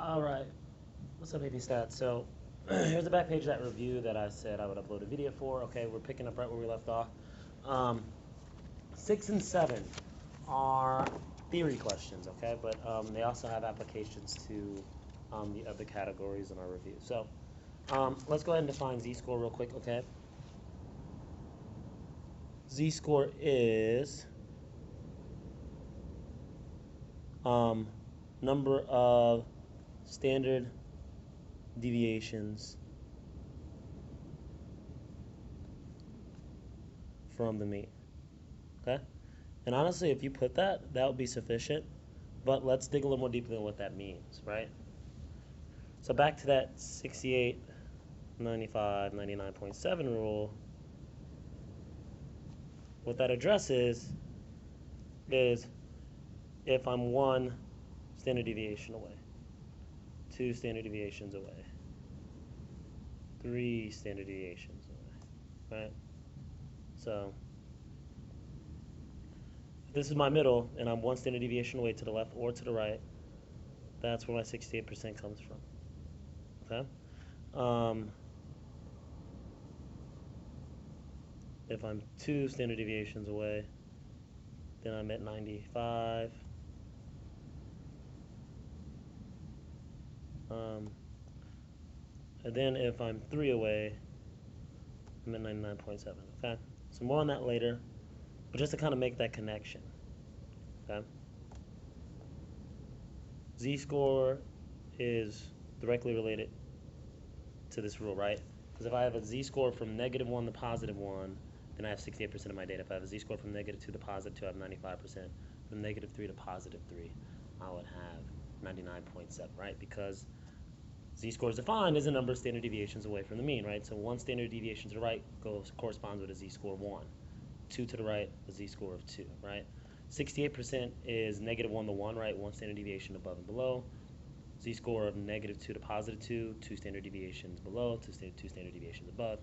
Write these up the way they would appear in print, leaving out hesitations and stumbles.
All right. What's up, AP Stats? So here's the back page of that review that I said I would upload a video for. Okay, we're picking up right where we left off. 6 and 7 are theory questions, okay? But they also have applications to the other categories in our review. So let's go ahead and define z-score real quick, okay? Z-score is number of standard deviations from the mean, okay? And honestly, if you put that, that would be sufficient, but let's dig a little more deeply on what that means, right? So back to that 68, 95, 99.7 rule, what that addresses is if I'm 1 standard deviation away, 2 standard deviations away, 3 standard deviations away, right? So if this is my middle and I'm 1 standard deviation away to the left or to the right, that's where my 68% comes from, okay? If I'm 2 standard deviations away, then I'm at 95. And then if I'm 3 away, I'm at 99.7, okay? So more on that later, but just to kind of make that connection, okay? Z-score is directly related to this rule, right? Because if I have a z-score from -1 to +1, then I have 68% of my data. If I have a z-score from -2 to +2, I have 95%. From -3 to +3, I would have 99.7, right? Because z-score is defined as a number of standard deviations away from the mean, right? So 1 standard deviation to the right corresponds with a z-score of 1. 2 to the right, a z-score of 2, right? 68% is -1 to 1, right? 1 standard deviation above and below. Z-score of -2 to +2, 2 standard deviations below, 2 standard deviations above.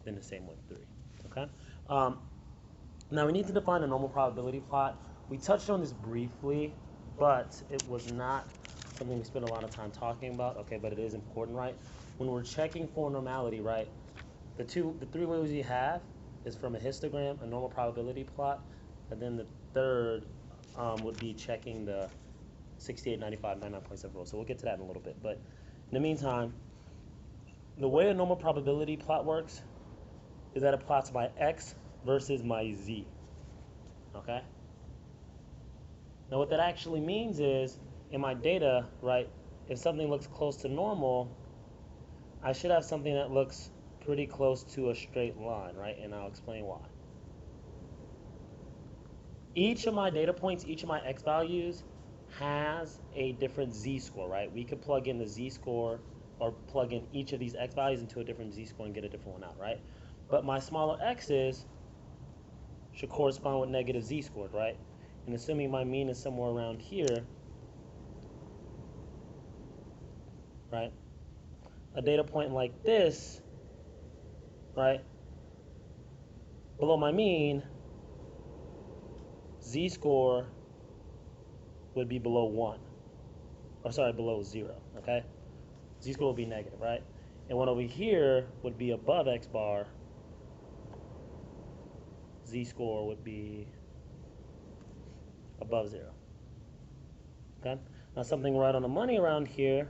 Then the same with 3, okay? Now we need to define a normal probability plot. We touched on this briefly, but it was not something we spent a lot of time talking about, okay, but it is important, right? When we're checking for normality, right, the 3 ways we have is from a histogram, a normal probability plot, and then the third would be checking the 68, 95, 99.7 rule. So we'll get to that in a little bit. But in the meantime, the way a normal probability plot works is that it plots my x versus my z, okay? Now what that actually means is, in my data, right, if something looks close to normal, I should have something that looks pretty close to a straight line, right? And I'll explain why. Each of my data points, each of my x values has a different z-score, right? We could plug in the z-score or plug in each of these x values into a different z-score and get a different one out, right? But my smaller x's should correspond with negative z-scored, right? And assuming my mean is somewhere around here, right? A data point like this, right? Below my mean, z-score would be below 1. Or sorry, below 0, okay? Z-score will be negative, right? And one over here would be above x bar. Z-score would be above 0. Okay? Now something right on the money around here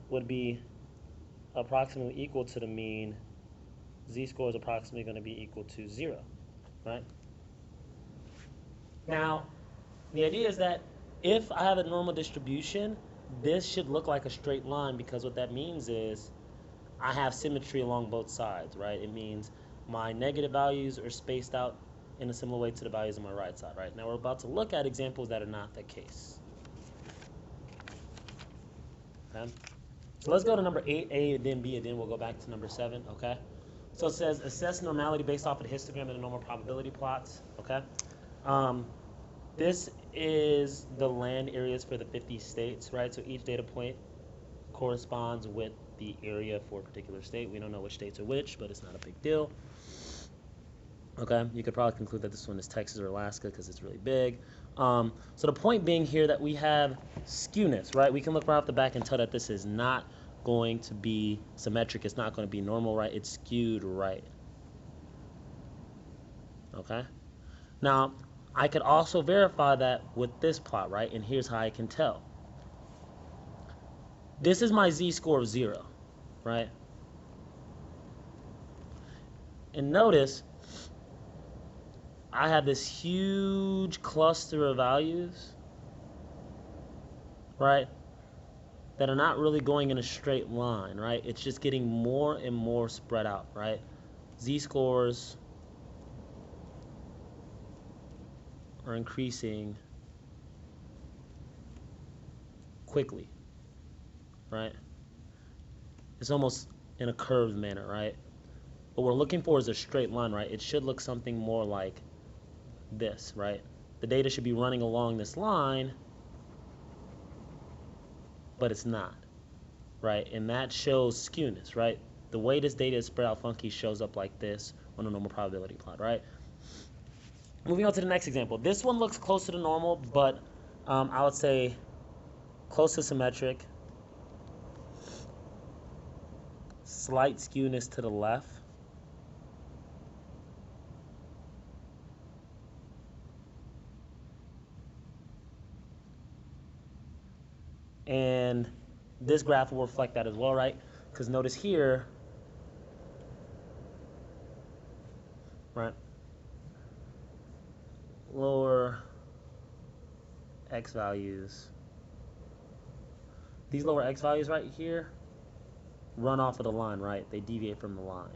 would be approximately equal to the mean. Z-score is approximately going to be equal to 0, right? Now, the idea is that if I have a normal distribution, this should look like a straight line, because what that means is I have symmetry along both sides, right? It means my negative values are spaced out in a similar way to the values on my right side, right? Now we're about to look at examples that are not the case. Okay? So let's go to number 8, A, and then B, and then we'll go back to number 7, okay? So it says assess normality based off of the histogram and the normal probability plots, okay? This is the land areas for the 50 states, right? So each data point corresponds with the area for a particular state. We don't know which states are which, but it's not a big deal. Okay, you could probably conclude that this one is Texas or Alaska because it's really big. So the point being here that we have skewness, right? We can look right off the back and tell that this is not going to be symmetric. It's not going to be normal, right? It's skewed right. Okay. Now, I could also verify that with this plot, right? And here's how I can tell. This is my z-score of 0, right? And notice I have this huge cluster of values, right, that are not really going in a straight line, right? It's just getting more and more spread out, right? Z-scores are increasing quickly, right? It's almost in a curved manner, right? What we're looking for is a straight line, right? It should look something more like this, right? The data should be running along this line, but it's not, right? And that shows skewness, right? The way this data is spread out funky shows up like this on a normal probability plot, right? Moving on to the next example. This one looks closer to normal, but I would say close to symmetric. Slight skewness to the left. And this graph will reflect that as well, right? Because notice here, right, lower x values. These lower x values right here run off of the line, right? They deviate from the line.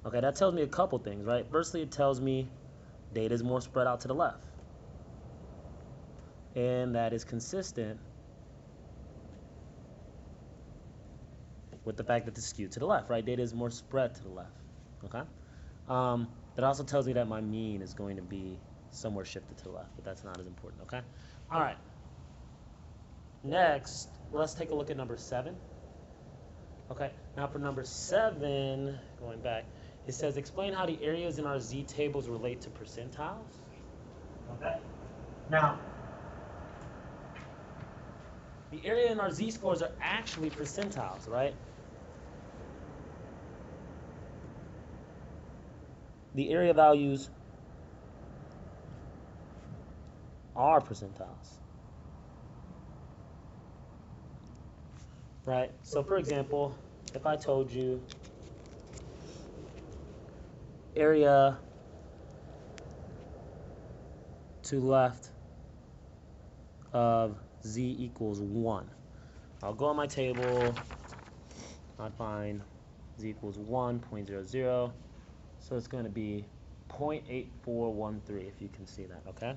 Okay, that tells me a couple things, right? Firstly, it tells me data is more spread out to the left. And that is consistent with the fact that it's skewed to the left, right? Data is more spread to the left, okay? That also tells me that my mean is going to be somewhere shifted to the left, but that's not as important, okay? All right. Next, let's take a look at number 7. Okay, now for number 7, going back, it says explain how the areas in our Z tables relate to percentiles. Okay, now the area in our Z-scores are actually percentiles, right? The area values are percentiles, right? So for example, if I told you area to left of Z equals 1, I'll go on my table, I'd find Z equals 1.00, so it's going to be 0.8413 if you can see that, okay?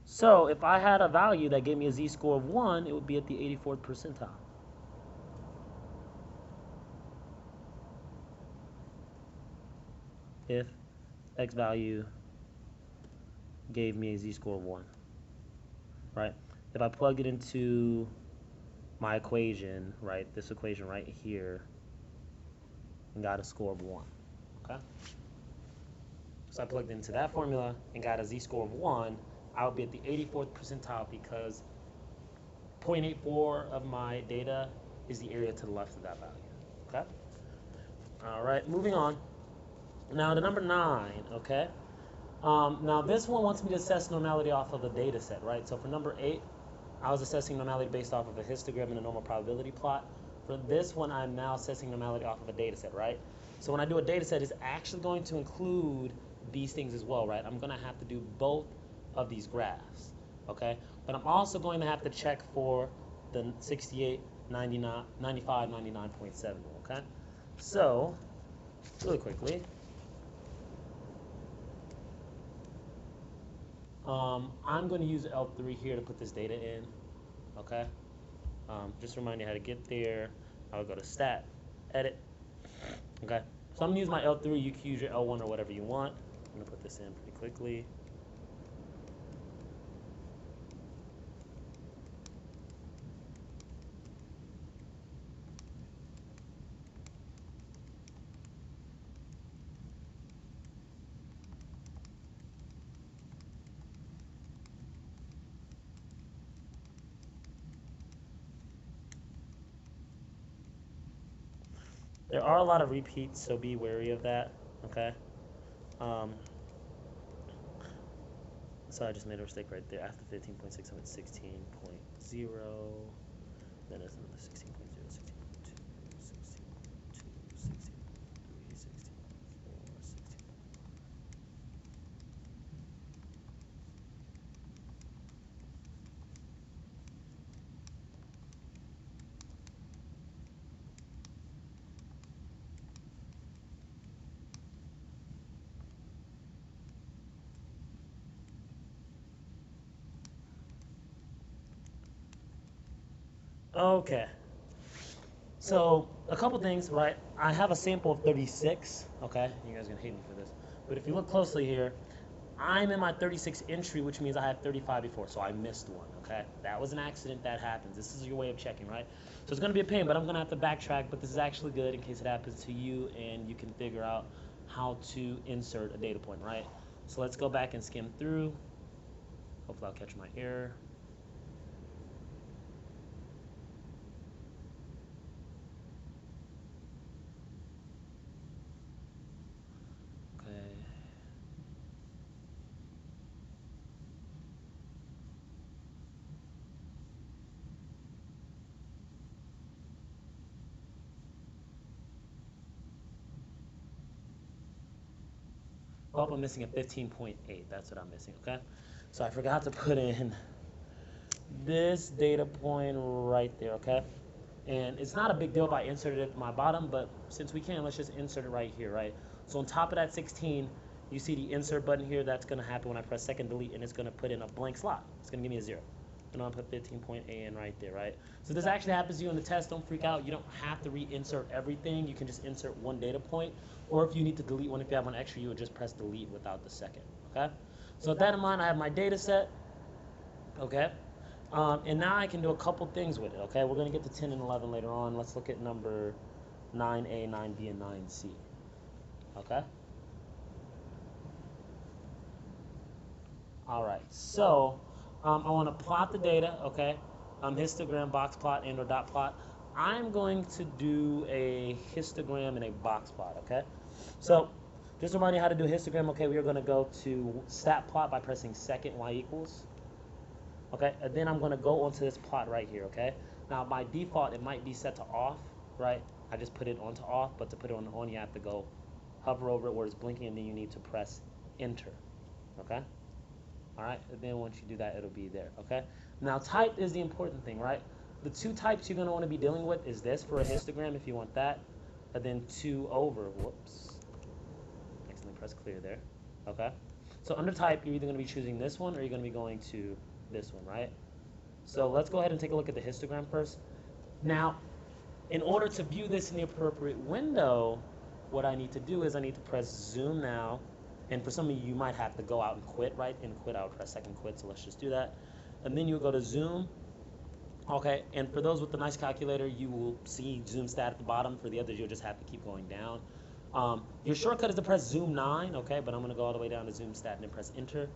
So if I had a value that gave me a z-score of 1, it would be at the 84th percentile. If x value gave me a z-score of 1, right? If I plug it into my equation, right, this equation right here, and got a score of 1, okay? So I plugged into that formula and got a z-score of 1, I would be at the 84th percentile because 0.84 of my data is the area to the left of that value, okay? All right, moving on. Now to number 9, okay? Now this one wants me to assess normality off of a data set, right? So for number 8, I was assessing normality based off of a histogram and a normal probability plot. For this one, I'm now assessing normality off of a data set, right? So when I do a data set, it's actually going to include these things as well, right? I'm gonna have to do both of these graphs, okay? But I'm also going to have to check for the 68, 99, 95, 99.7, okay? So, really quickly, I'm going to use L3 here to put this data in, okay? Just remind you how to get there. I would go to Stat, Edit, okay? So I'm going to use my L3. You can use your L1 or whatever you want. I'm going to put this in pretty quickly. There are a lot of repeats, so be wary of that, okay? So I just made a mistake right there. After 15.6, I'm at 16.0. Then it's another 16.0, 16.2, 16.2, 16.3, 16.4, 16. Okay. So a couple things, right? I have a sample of 36. Okay, you guys are gonna hate me for this, but if you look closely here, I'm in my 36 entry, which means I had 35 before, so I missed one. Okay, that was an accident. That happens. This is your way of checking, right? So it's gonna be a pain, but I'm gonna have to backtrack. But this is actually good in case it happens to you, and you can figure out how to insert a data point, right? So let's go back and skim through. Hopefully, I'll catch my error. Okay. Oh, I'm missing a 15.8. That's what I'm missing, okay? So I forgot to put in this data point right there, okay? And it's not a big deal if I inserted it at my bottom, but since we can, let's just insert it right here, right? So on top of that 16, you see the insert button here. That's going to happen when I press second delete, and it's going to put in a blank slot. It's going to give me a 0. And I'll put 15.8 in right there, right? So this actually happens to you in the test. Don't freak out. You don't have to reinsert everything. You can just insert one data point. Or if you need to delete one, if you have one extra, you would just press delete without the second, okay? So with that in mind, I have my data set, okay? And now I can do a couple things with it, okay? We're going to get to 10 and 11 later on. Let's look at number 9A, 9B, and 9C, okay? All right, so I want to plot the data, okay? Histogram, box plot, and or dot plot. I'm going to do a histogram and a box plot, okay? So just to remind you how to do a histogram, okay, we are going to go to stat plot by pressing second y equals. Okay, and then I'm going to go onto this plot right here, okay? Now, by default, it might be set to off, right? I just put it onto off, but to put it on, you have to go hover over it where it's blinking, and then you need to press enter, okay? All right, and then once you do that, it'll be there, okay? Now, type is the important thing, right? The two types you're going to want to be dealing with is this for a histogram if you want that, and then 2 over, whoops. Excellent, press clear there, okay? So under type, you're either going to be choosing this one or you're going to be going to this one, right? So let's go ahead and take a look at the histogram first. Now, in order to view this in the appropriate window, what I need to do is I need to press zoom now. And for some of you, you might have to go out and quit, right? And quit, I would press second quit, so let's just do that. And then you'll go to zoom. Okay, and for those with the nice calculator, you will see zoom stat at the bottom. For the others, you'll just have to keep going down. Your shortcut is to press zoom 9, okay? But I'm going to go all the way down to zoom stat and then press enter.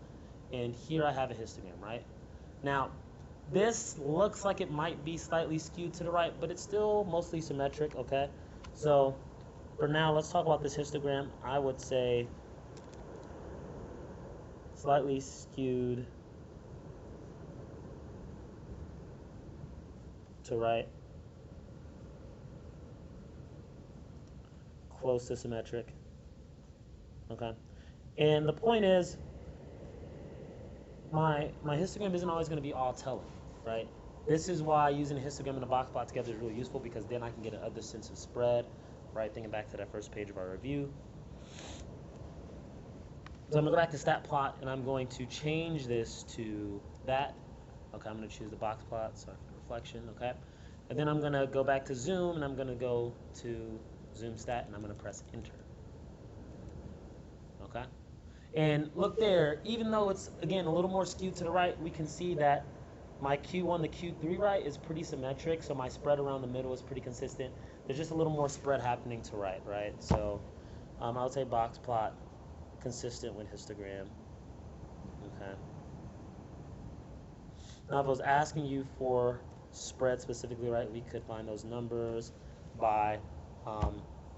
And here I have a histogram, right? Now, this looks like it might be slightly skewed to the right, but it's still mostly symmetric, okay? So for now, let's talk about this histogram. I would say slightly skewed to right, close to symmetric, okay? And the point is, my histogram isn't always going to be all telling, right? This is why using a histogram and a box plot together is really useful, because then I can get another sense of spread, right? Thinking back to that first page of our review. So I'm going to go back to stat plot, and I'm going to change this to that. Okay, I'm going to choose the box plot, sorry for the reflection, okay? And then I'm going to go back to zoom, and I'm going to go to zoom stat, and I'm going to press enter. Okay? And look there, even though it's, again, a little more skewed to the right, we can see that my Q1 to Q3 right is pretty symmetric, so my spread around the middle is pretty consistent. There's just a little more spread happening to right, right? So I would say box plot, consistent with histogram. Okay. Now, if I was asking you for spread specifically, right, we could find those numbers by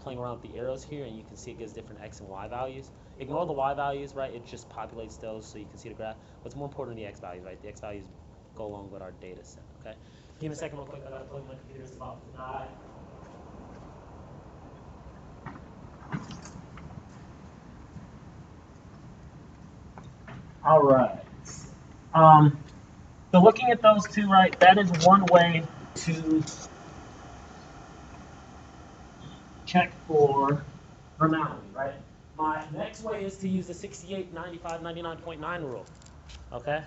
playing around with the arrows here, and you can see it gives different x and y values. Ignore the y values, right? It just populates those so you can see the graph. What's more important are the x values, right? The x values go along with our data set, okay? Give me a second real quick. I gotta plug my computer. It's about to die. All right. So looking at those two, right, that is one way to check for normality, right? My next way is to use the 68, 95, 99.9 rule, okay?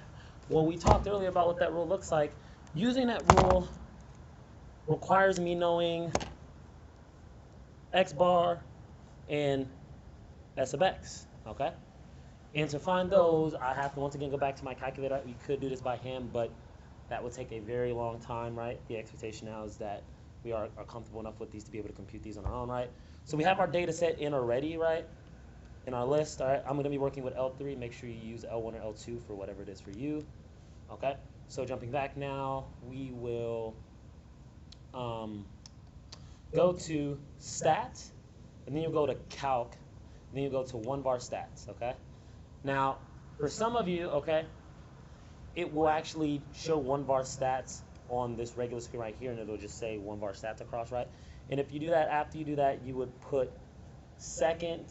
Well, we talked earlier about what that rule looks like. Using that rule requires me knowing x bar and s sub x, okay? And to find those, I have to once again go back to my calculator. We could do this by hand, but that would take a very long time, right? The expectation now is that we are comfortable enough with these to be able to compute these on our own, right? So we have our data set in already, right? In our list, all right? I'm going to be working with L3. Make sure you use L1 or L2 for whatever it is for you, okay? So jumping back now, we will go to stat, and then you'll go to calc, and then you go to one bar stats, okay? Now, for some of you, okay, it will actually show one bar stats on this regular screen right here, and it'll just say one bar stats across, right? And if you do that, after you do that, you would put second,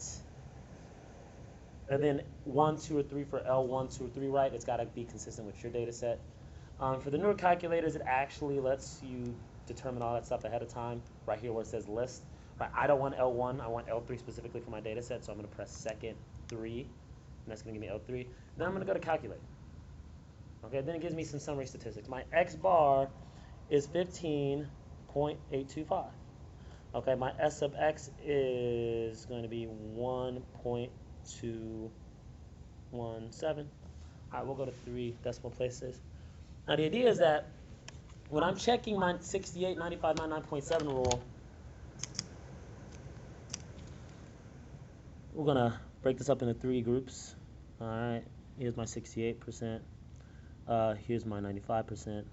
and then 1, 2, or 3 for L1, 2, or 3, right? It's got to be consistent with your data set. For the newer calculators, it actually lets you determine all that stuff ahead of time, right here where it says list. Right? I don't want L1, I want L3 specifically for my data set, so I'm going to press second 3, and that's going to give me L3. Then I'm going to go to calculate. Okay, then it gives me some summary statistics. My x bar is 15.825. Okay, my s sub x is going to be 1.217. All right, we'll go to 3 decimal places. Now the idea is that when I'm checking my 68, 95, 99.7 rule, we're going to break this up into 3 groups. All right, here's my 68%. Here's my 95%,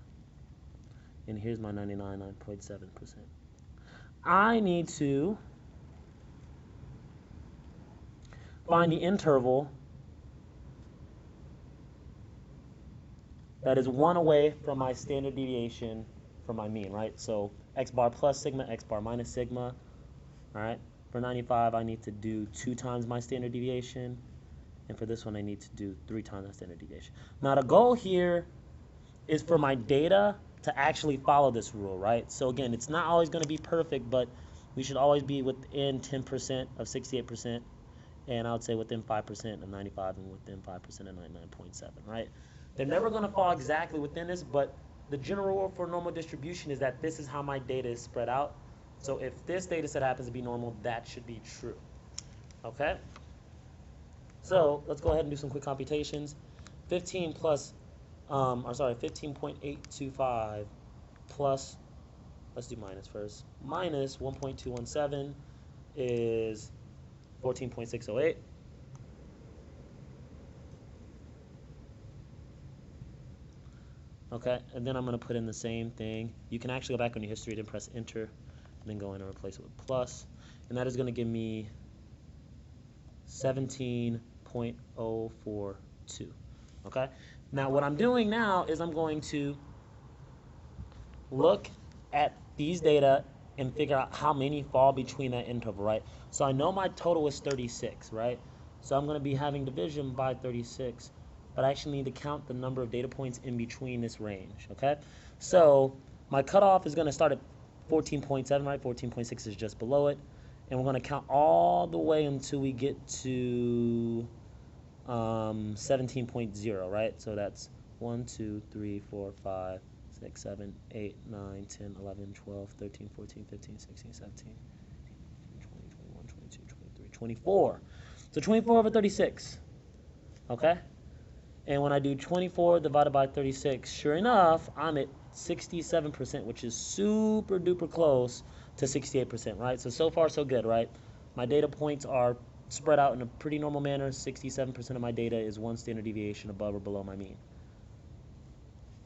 and here's my 99.7%. I need to find the interval that is 1 away from my standard deviation from my mean, right? So x bar plus sigma, x bar minus sigma, all right? For 95, I need to do 2 times my standard deviation. And for this one, I need to do 3 times my standard deviation. Now, the goal here is for my data to actually follow this rule, right? So again, it's not always going to be perfect, but we should always be within 10% of 68%, and I would say within 5% of 95 and within 5% of 99.7, right? They're never going to fall exactly within this, but the general rule for normal distribution is that this is how my data is spread out. So if this data set happens to be normal, that should be true, okay? So let's go ahead and do some quick computations. 15.825 plus, let's do minus first, minus 1.217 is 14.608. Okay, and then I'm going to put in the same thing. You can actually go back on your history and press enter, and then go in and replace it with plus, and that is going to give me 17.042. Okay, now what I'm doing now is I'm going to look at these data and figure out how many fall between that interval, right? So I know my total is 36, right? So I'm going to be having division by 36, but I actually need to count the number of data points in between this range, okay? So my cutoff is going to start at 14.7, right? 14.6 is just below it. And we're going to count all the way until we get to 17.0, right? So that's 1, 2, 3, 4, 5, 6, 7, 8, 9, 10, 11, 12, 13, 14, 15, 16, 17, 20, 21, 22, 23, 24. So 24 over 36, okay? And when I do 24 divided by 36, sure enough, I'm at 67%, which is super duper close to 68%, right? So far so good, right? My data points are spread out in a pretty normal manner. 67% of my data is 1 standard deviation above or below my mean.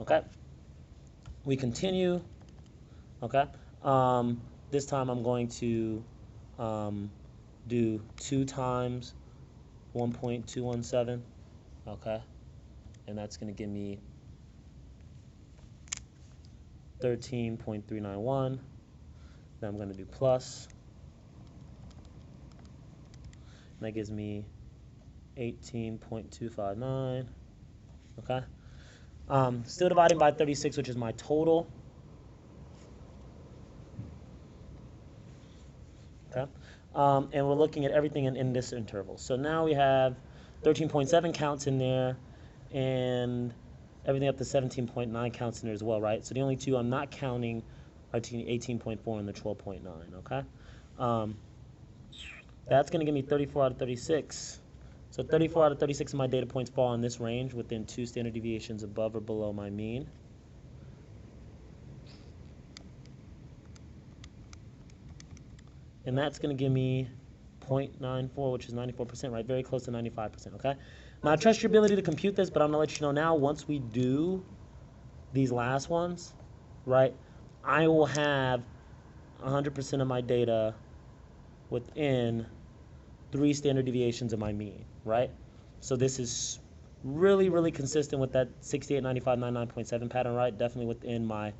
Okay? We continue. Okay? This time I'm going to do 2 times 1.217, okay? And that's going to give me 13.391. Then I'm going to do plus, and that gives me 18.259, okay? Still dividing by 36, which is my total, okay? And we're looking at everything in this interval. So now we have 13.7 counts in there, and everything up to 17.9 counts in there as well, right? So the only two I'm not counting are 18.4 and the 12.9, okay? That's going to give me 34 out of 36. So 34 out of 36 of my data points fall in this range within 2 standard deviations above or below my mean. And that's going to give me 0.94, which is 94%, right? Very close to 95%, okay? Now, I trust your ability to compute this, but I'm going to let you know now, once we do these last ones, right, I will have 100% of my data within 3 standard deviations of my mean, right? So this is really, really consistent with that 68, 95, 99.7 pattern, right? Definitely within my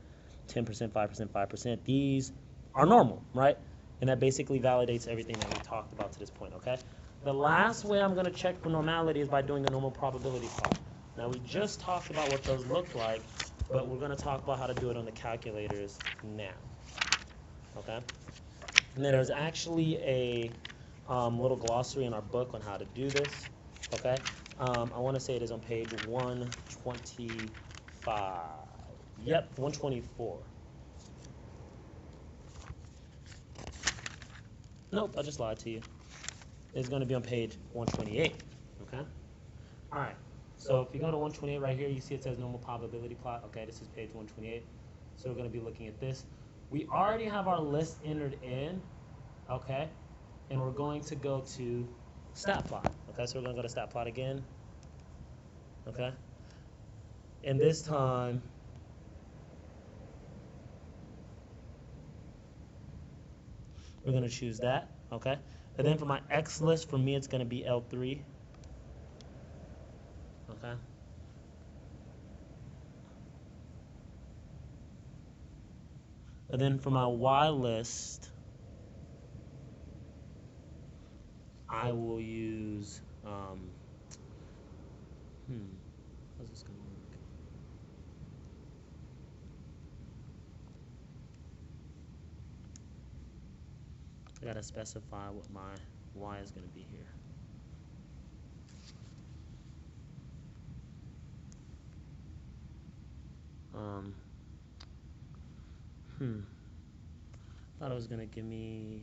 10%, 5%, 5%. These are normal, right? And that basically validates everything that we talked about to this point, okay? The last way I'm going to check for normality is by doing a normal probability plot. Now, we just talked about what those look like, but we're going to talk about how to do it on the calculators now, okay? And then there's actually a little glossary in our book on how to do this, okay? I want to say it is on page 125. Yep, 124. Nope, I just lied to you. It's going to be on page 128, okay? All right, so if you go to 128 right here, you see it says normal probability plot. Okay, this is page 128. So we're going to be looking at this. We already have our list entered in, okay? And we're going to go to stat plot. Okay, so we're going to go to stat plot again, okay? And this time, we're going to choose that, okay? And then for my X list, for me, it's going to be L3, okay? And then for my Y list, I will use, how's this going to work? I got to specify what my Y is going to be here. Thought it was going to give me,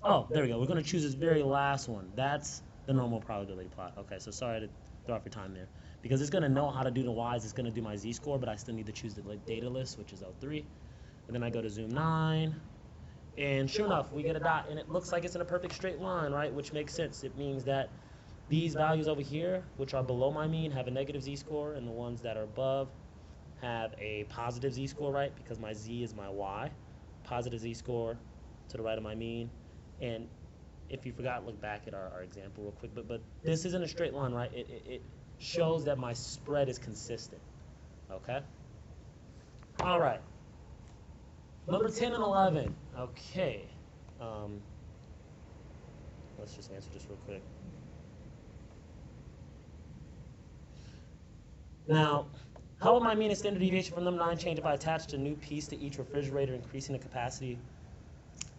oh, there we go. We're going to choose this very last one. That's the normal probability plot. Okay, so sorry to throw off your time there. Because it's going to know how to do the Y's. It's going to do my Z-score, but I still need to choose the data list, which is L3. And then I go to zoom 9. And sure enough, we get a dot. And it looks like it's in a perfect straight line, right? Which makes sense. It means that these values over here, which are below my mean, have a negative Z-score. And the ones that are above have a positive Z-score, right? Because my Z is my Y. Positive Z-score to the right of my mean. And if you forgot, look back at our example real quick. But this isn't a straight line, right? It shows that my spread is consistent, okay? All right. Number 10 and 11. Okay. Let's just answer this real quick. Now, how would my mean and standard deviation from number 9 change if I attached a new piece to each refrigerator, increasing the capacity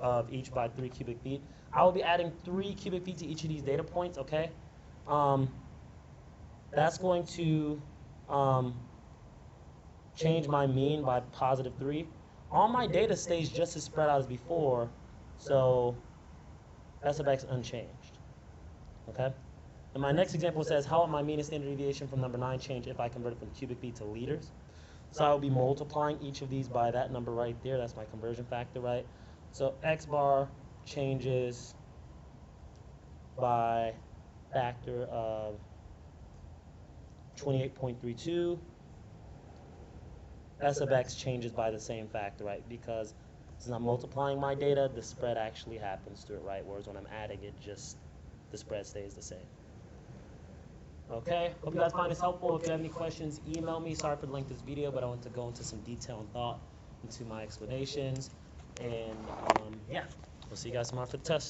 of each by 3 cubic feet? I will be adding 3 cubic feet to each of these data points, okay? That's going to change my mean by positive 3. All my data stays just as spread out as before, so S of X unchanged, okay? And my next example says, how will my mean and standard deviation from number 9 change if I convert it from cubic feet to liters? So I will be multiplying each of these by that number right there. That's my conversion factor, right? So X bar changes by factor of 28.32. S of x changes by the same factor, right? Because since I'm multiplying my data, the spread actually happens to it, right? Whereas when I'm adding it, just the spread stays the same. Okay, hope you guys find this helpful. If you have any questions, email me. Sorry for the length of this video, but I want to go into some detail and thought into my explanations. And yeah, we'll see you guys tomorrow for the test.